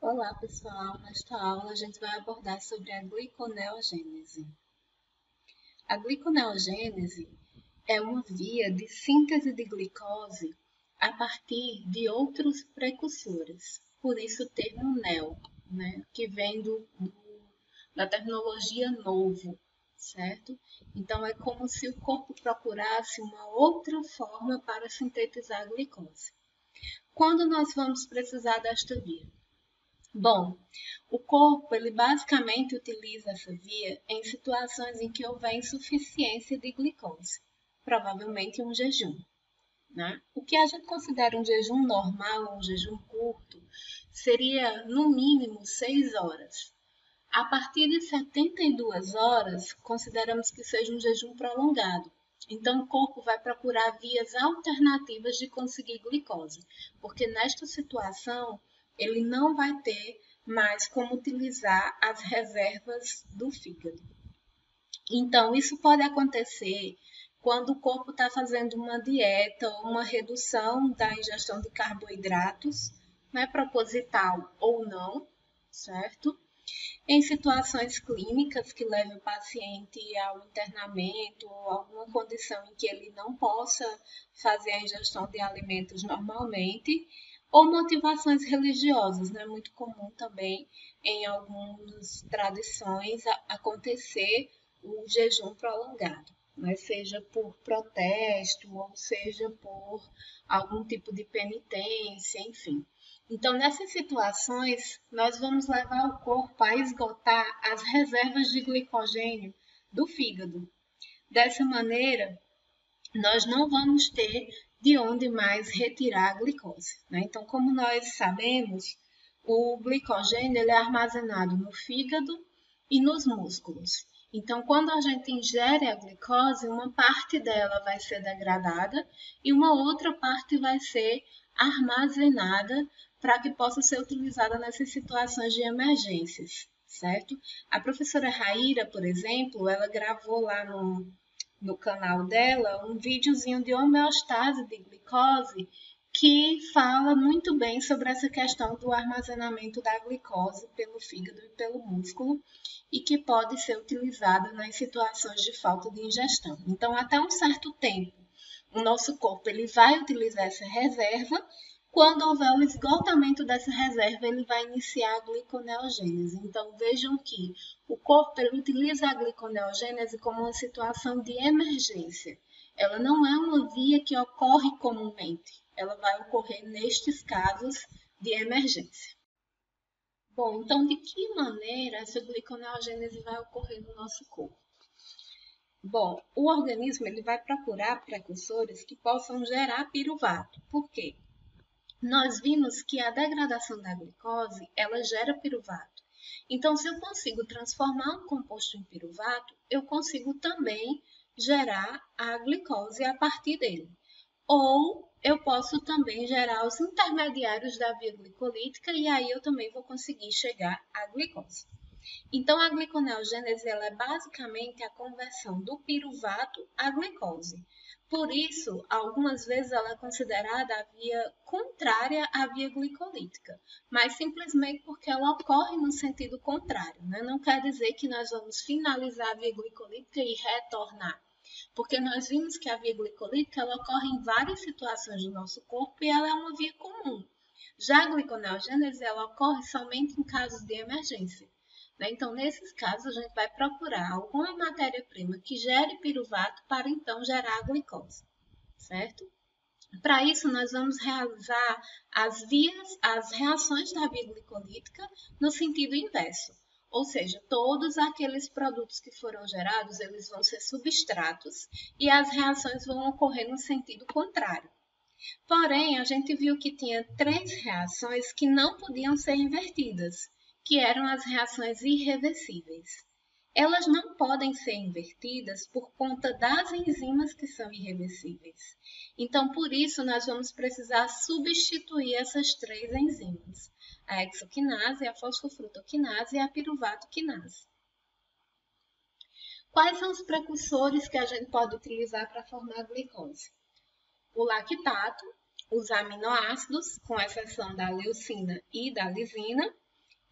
Olá, pessoal! Nesta aula a gente vai abordar sobre a gliconeogênese. A gliconeogênese é uma via de síntese de glicose a partir de outros precursores, por isso o termo neo, que vem da terminologia novo, certo? Então é como se o corpo procurasse uma outra forma para sintetizar a glicose. Quando nós vamos precisar desta via? Bom, o corpo ele basicamente utiliza essa via em situações em que houver insuficiência de glicose, provavelmente um jejum. O que a gente considera um jejum normal ou um jejum curto seria no mínimo 6 horas. A partir de 72 horas, consideramos que seja um jejum prolongado. Então, o corpo vai procurar vias alternativas de conseguir glicose, porque nesta situação ele não vai ter mais como utilizar as reservas do fígado. Então, isso pode acontecer quando o corpo está fazendo uma dieta ou uma redução da ingestão de carboidratos, proposital ou não, certo? Em situações clínicas que levem o paciente ao internamento ou alguma condição em que ele não possa fazer a ingestão de alimentos normalmente, ou motivações religiosas, é muito comum também em algumas tradições acontecer o jejum prolongado, seja por protesto ou seja por algum tipo de penitência, enfim. Então, nessas situações, nós vamos levar o corpo a esgotar as reservas de glicogênio do fígado. Dessa maneira, nós não vamos ter de onde mais retirar a glicose. Então, como nós sabemos, o glicogênio ele é armazenado no fígado e nos músculos. Então, quando a gente ingere a glicose, uma parte dela vai ser degradada e uma outra parte vai ser armazenada para que possa ser utilizada nessas situações de emergências, certo? A professora Raíra, por exemplo, ela gravou lá no canal dela um videozinho de homeostase de glicose que fala muito bem sobre essa questão do armazenamento da glicose pelo fígado e pelo músculo e que pode ser utilizada nas situações de falta de ingestão. Então, até um certo tempo, o nosso corpo ele vai utilizar essa reserva. Quando houver o esgotamento dessa reserva, ele vai iniciar a gliconeogênese. Então, vejam que o corpo ele utiliza a gliconeogênese como uma situação de emergência. Ela não é uma via que ocorre comumente. Ela vai ocorrer nestes casos de emergência. Bom, então, de que maneira essa gliconeogênese vai ocorrer no nosso corpo? Bom, o organismo ele vai procurar precursores que possam gerar piruvato. Por quê? Nós vimos que a degradação da glicose, ela gera piruvato. Então, se eu consigo transformar um composto em piruvato, eu consigo também gerar a glicose a partir dele. Ou eu posso também gerar os intermediários da via glicolítica e aí eu também vou conseguir chegar à glicose. Então, a gliconeogênese ela é basicamente a conversão do piruvato à glicose. Por isso, algumas vezes ela é considerada a via contrária à via glicolítica, mas simplesmente porque ela ocorre no sentido contrário. Não quer dizer que nós vamos finalizar a via glicolítica e retornar, porque nós vimos que a via glicolítica ela ocorre em várias situações do nosso corpo e ela é uma via comum. Já a gliconeogênese ela ocorre somente em casos de emergência. Então, nesses casos, a gente vai procurar alguma matéria-prima que gere piruvato para então gerar a glicose, certo? Para isso, nós vamos realizar as reações da via glicolítica no sentido inverso. Ou seja, todos aqueles produtos que foram gerados, eles vão ser substratos e as reações vão ocorrer no sentido contrário. Porém, a gente viu que tinha 3 reações que não podiam ser invertidas, que eram as reações irreversíveis. Elas não podem ser invertidas por conta das enzimas que são irreversíveis. Então, por isso, nós vamos precisar substituir essas 3 enzimas, a hexoquinase, a fosfofrutoquinase e a piruvatoquinase. Quais são os precursores que a gente pode utilizar para formar a glicose? O lactato, os aminoácidos, com exceção da leucina e da lisina,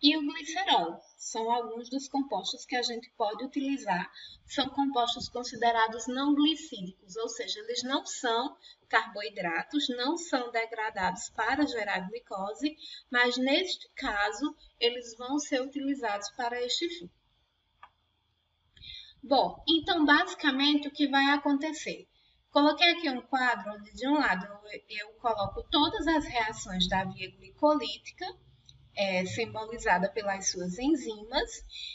e o glicerol. São alguns dos compostos que a gente pode utilizar. São compostos considerados não glicídicos, ou seja, eles não são carboidratos, não são degradados para gerar glicose, mas neste caso, eles vão ser utilizados para este fim. Bom, então basicamente o que vai acontecer? Coloquei aqui um quadro onde de um lado eu coloco todas as reações da via glicolítica, simbolizada pelas suas enzimas,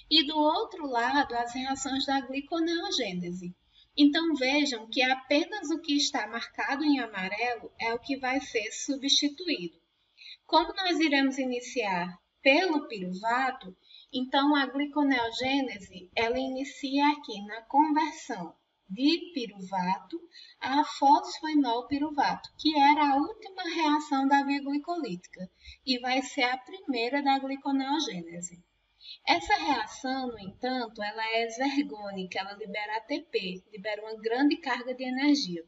e do outro lado as reações da gliconeogênese. Então vejam que apenas o que está marcado em amarelo é o que vai ser substituído. Como nós iremos iniciar pelo piruvato, então a gliconeogênese ela inicia aqui na conversão de piruvato a fosfenolpiruvato, que era a última reação da via glicolítica e vai ser a primeira da gliconeogênese. Essa reação, no entanto, ela é exergônica, ela libera ATP, libera uma grande carga de energia.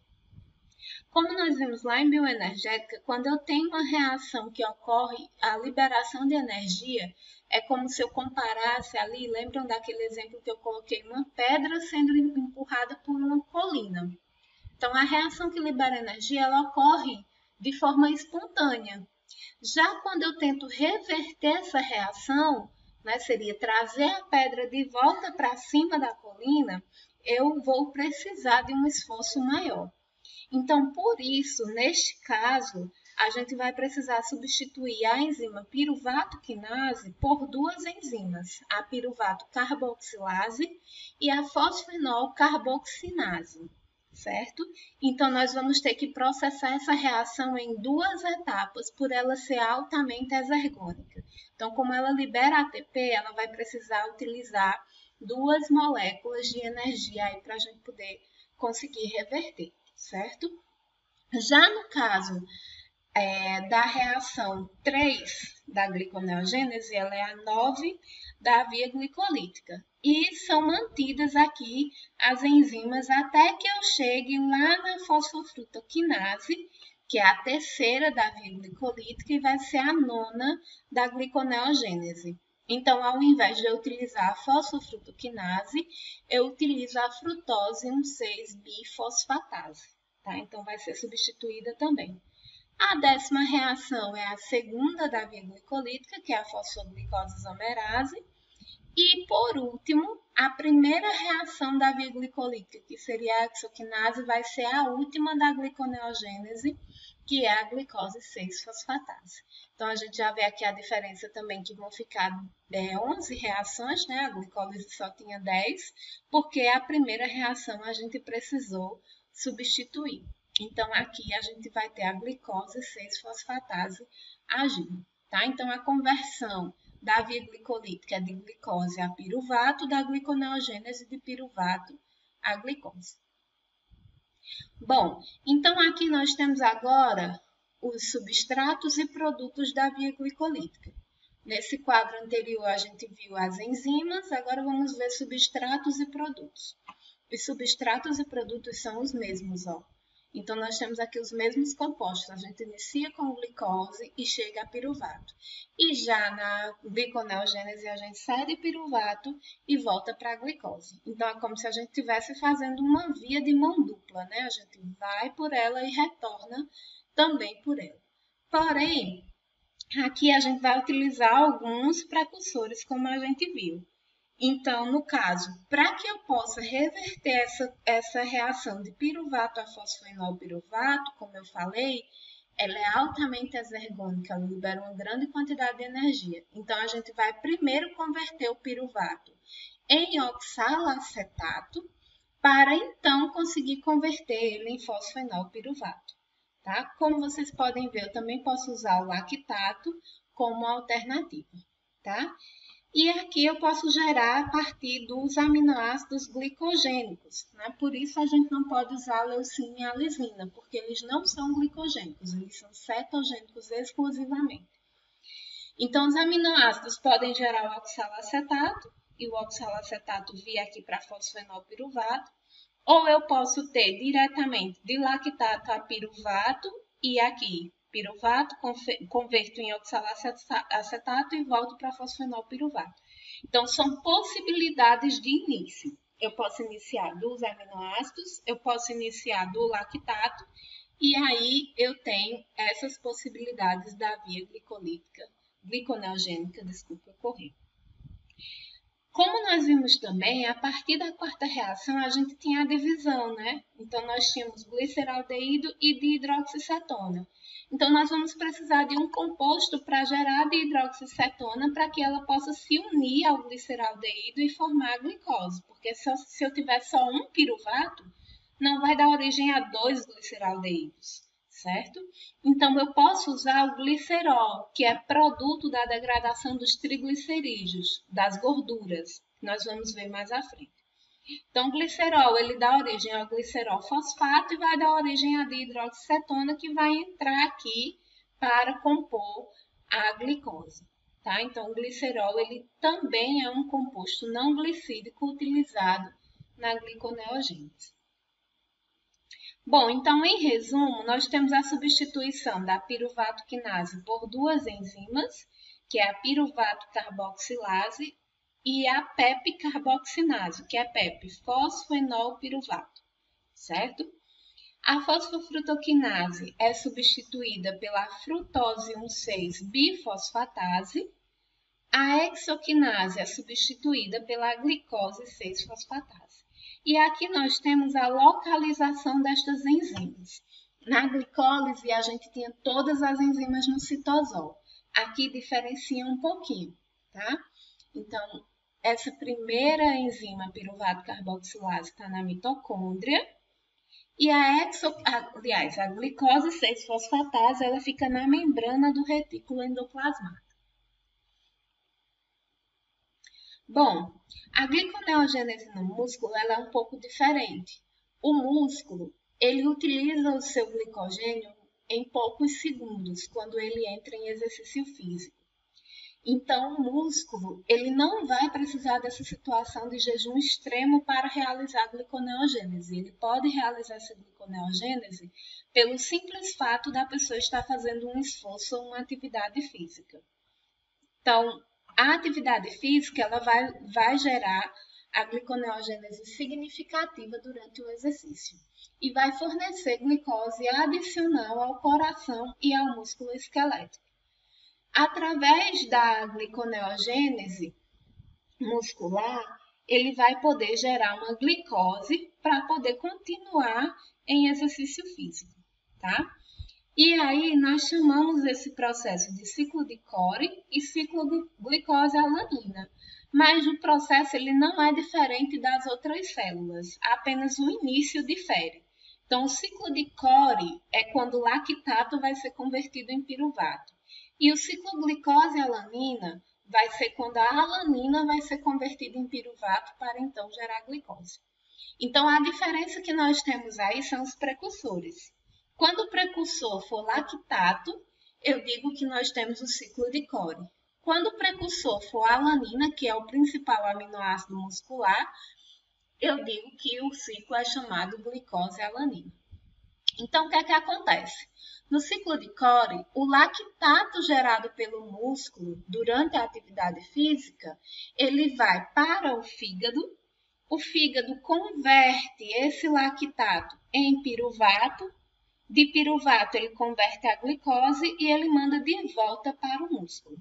Como nós vimos lá em bioenergética, quando eu tenho uma reação que ocorre a liberação de energia, é como se eu comparasse ali, lembram daquele exemplo que eu coloquei, uma pedra sendo empurrada por uma colina. Então, a reação que libera energia, ela ocorre de forma espontânea. Já quando eu tento reverter essa reação, seria trazer a pedra de volta para cima da colina, eu vou precisar de um esforço maior. Então, por isso, neste caso, a gente vai precisar substituir a enzima piruvato quinase por duas enzimas, a piruvato carboxilase e a fosfenol carboxinase, certo? Então, nós vamos ter que processar essa reação em duas etapas, por ela ser altamente exergônica. Então, como ela libera ATP, ela vai precisar utilizar duas moléculas de energia aí para a gente poder conseguir reverter, certo? Já no caso da reação 3 da gliconeogênese, ela é a 9 da via glicolítica. E são mantidas aqui as enzimas até que eu chegue lá na fosfofrutoquinase, que é a terceira da via glicolítica e vai ser a 9ª da gliconeogênese. Então, ao invés de eu utilizar a fosfofrutoquinase, eu utilizo a frutose 1,6-bifosfatase. Tá? Então, vai ser substituída também. A 10ª reação é a segunda da via glicolítica, que é a fosfoglicose isomerase. E, por último, a primeira reação da via glicolítica, que seria a hexoquinase, vai ser a última da gliconeogênese, que é a glicose 6-fosfatase. Então, a gente já vê aqui a diferença também, que vão ficar 11 reações, né? A glicólise só tinha 10, porque a primeira reação a gente precisou substituir. Então, aqui a gente vai ter a glicose 6-fosfatase agindo, tá? Então, a conversão da via glicolítica de glicose a piruvato, da gliconeogênese de piruvato a glicose. Bom, então aqui nós temos agora os substratos e produtos da via glicolítica. Nesse quadro anterior a gente viu as enzimas, agora vamos ver substratos e produtos. Os substratos e produtos são os mesmos, ó. Então, nós temos aqui os mesmos compostos. A gente inicia com glicose e chega a piruvato. E já na gliconeogênese, a gente sai de piruvato e volta para a glicose. Então, é como se a gente estivesse fazendo uma via de mão dupla, né? A gente vai por ela e retorna também por ela. Porém, aqui a gente vai utilizar alguns precursores, como a gente viu. Então, no caso, para que eu possa reverter essa reação de piruvato a fosfenolpiruvato, como eu falei, ela é altamente exergônica, ela libera uma grande quantidade de energia. Então, a gente vai primeiro converter o piruvato em oxalacetato, para então conseguir converter ele em fosfenolpiruvato. Tá? Como vocês podem ver, eu também posso usar o lactato como alternativa. Tá? E aqui eu posso gerar a partir dos aminoácidos glicogênicos, né? Por isso a gente não pode usar a leucina e a lisina, porque eles não são glicogênicos, eles são cetogênicos exclusivamente. Então, os aminoácidos podem gerar o oxalacetato, e o oxalacetato vir aqui para fosfenolpiruvato, ou eu posso ter diretamente de lactato a piruvato, e aqui piruvato, converto em oxalacetato e volto para fosfenolpiruvato. Então, são possibilidades de início. Eu posso iniciar dos aminoácidos, eu posso iniciar do lactato, e aí eu tenho essas possibilidades da via gliconeogênica, ocorrer. Como nós vimos também, a partir da quarta reação, a gente tinha a divisão, né? Então, nós tínhamos gliceraldeído e dihidroxicetona. Então, nós vamos precisar de um composto para gerar a dihidroxicetona para que ela possa se unir ao gliceraldeído e formar a glicose. Porque se eu tiver só um piruvato, não vai dar origem a 2 gliceraldeídos, certo? Então, eu posso usar o glicerol, que é produto da degradação dos triglicerídeos, das gorduras, que nós vamos ver mais à frente. Então, o glicerol, ele dá origem ao glicerol fosfato e vai dar origem à dihidroxicetona, que vai entrar aqui para compor a glicose. Tá? Então, o glicerol, ele também é um composto não glicídico utilizado na gliconeogênese. Bom, então, em resumo, nós temos a substituição da piruvato quinase por duas enzimas, que é a piruvato carboxilase e a PEP carboxinase, que é PEP, fosfenolpiruvato, certo? A fosfofrutoquinase é substituída pela frutose 1,6-bifosfatase. A hexoquinase é substituída pela glicose 6-fosfatase. E aqui nós temos a localização destas enzimas. Na glicólise, a gente tinha todas as enzimas no citosol. Aqui diferencia um pouquinho, tá? Então, essa primeira enzima, piruvato carboxilase, está na mitocôndria. E a glicose 6-fosfatase, ela fica na membrana do retículo endoplasmático. Bom, a gliconeogênese no músculo ela é um pouco diferente. O músculo, ele utiliza o seu glicogênio em poucos segundos, quando ele entra em exercício físico. Então, o músculo, ele não vai precisar dessa situação de jejum extremo para realizar a gliconeogênese. Ele pode realizar essa gliconeogênese pelo simples fato da pessoa estar fazendo um esforço ou uma atividade física. Então, a atividade física ela vai gerar a gliconeogênese significativa durante o exercício e vai fornecer glicose adicional ao coração e ao músculo esquelético. Através da gliconeogênese muscular, ele vai poder gerar uma glicose para poder continuar em exercício físico, tá? E aí, nós chamamos esse processo de ciclo de Cori e ciclo de glicose-alanina. Mas o processo ele não é diferente das outras células, apenas o início difere. Então, o ciclo de Cori é quando o lactato vai ser convertido em piruvato. E o ciclo glicose-alanina vai ser quando a alanina vai ser convertida em piruvato para então gerar glicose. Então, a diferença que nós temos aí são os precursores. Quando o precursor for lactato, eu digo que nós temos o ciclo de Cori. Quando o precursor for alanina, que é o principal aminoácido muscular, eu digo que o ciclo é chamado glicose-alanina. Então, o que é que acontece? No ciclo de Cori, o lactato gerado pelo músculo durante a atividade física, ele vai para o fígado converte esse lactato em piruvato, de piruvato, ele converte a glicose e ele manda de volta para o músculo.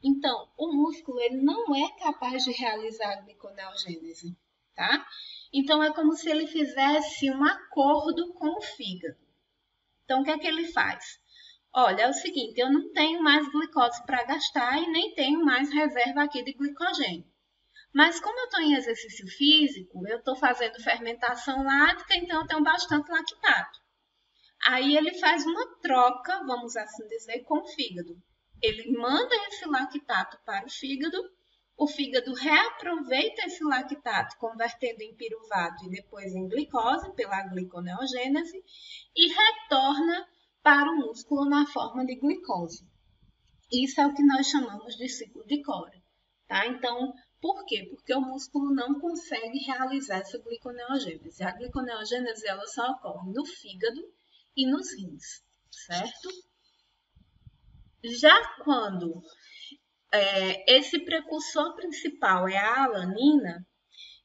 Então, o músculo ele não é capaz de realizar a gliconeogênese, tá? Então, é como se ele fizesse um acordo com o fígado. Então, o que é que ele faz? Olha, é o seguinte, eu não tenho mais glicose para gastar e nem tenho mais reserva aqui de glicogênio. Mas como eu estou em exercício físico, eu estou fazendo fermentação lática, então eu tenho bastante lactato. Aí ele faz uma troca, vamos assim dizer, com o fígado. Ele manda esse lactato para o fígado reaproveita esse lactato, convertendo em piruvato e depois em glicose, pela gliconeogênese, e retorna para o músculo na forma de glicose. Isso é o que nós chamamos de ciclo de Cori. Tá? Então, por quê? Porque o músculo não consegue realizar essa gliconeogênese. A gliconeogênese ela só ocorre no fígado e nos rins, certo? Já quando esse precursor principal é a alanina,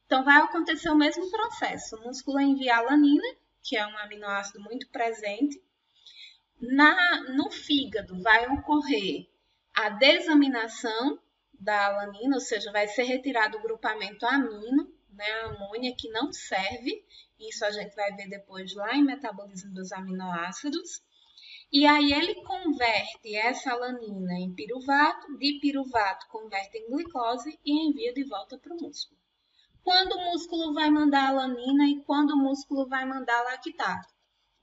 então vai acontecer o mesmo processo. O músculo envia a alanina, que é um aminoácido muito presente. No fígado vai ocorrer a desaminação da alanina, ou seja, vai ser retirado o grupamento amino, né, a amônia, que não serve. Isso a gente vai ver depois lá em metabolismo dos aminoácidos. E aí ele converte essa alanina em piruvato, de piruvato converte em glicose e envia de volta para o músculo. Quando o músculo vai mandar alanina e quando o músculo vai mandar lactato?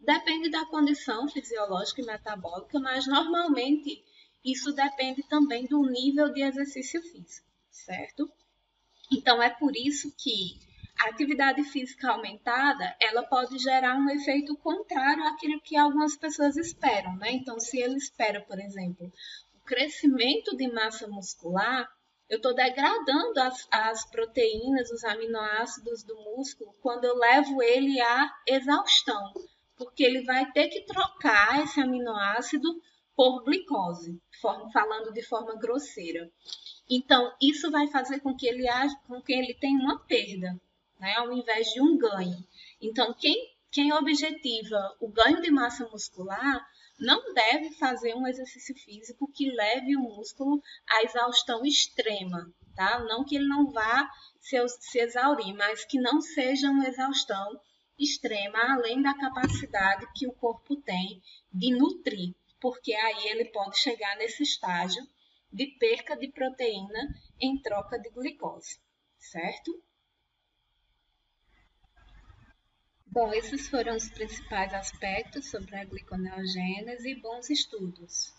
Depende da condição fisiológica e metabólica, mas normalmente isso depende também do nível de exercício físico, certo? Então é por isso que a atividade física aumentada, ela pode gerar um efeito contrário àquilo que algumas pessoas esperam, né? Então, se ele espera, por exemplo, o crescimento de massa muscular, eu estou degradando as proteínas, os aminoácidos do músculo quando eu levo ele à exaustão, porque ele vai ter que trocar esse aminoácido por glicose, falando de forma grosseira. Então, isso vai fazer com que ele tenha uma perda, né, ao invés de um ganho. Então, quem objetiva o ganho de massa muscular não deve fazer um exercício físico que leve o músculo à exaustão extrema, tá? Não que ele não vá se exaurir, mas que não seja uma exaustão extrema, além da capacidade que o corpo tem de nutrir, porque aí ele pode chegar nesse estágio de perca de proteína em troca de glicose, certo? Bom, esses foram os principais aspectos sobre a gliconeogênese e bons estudos.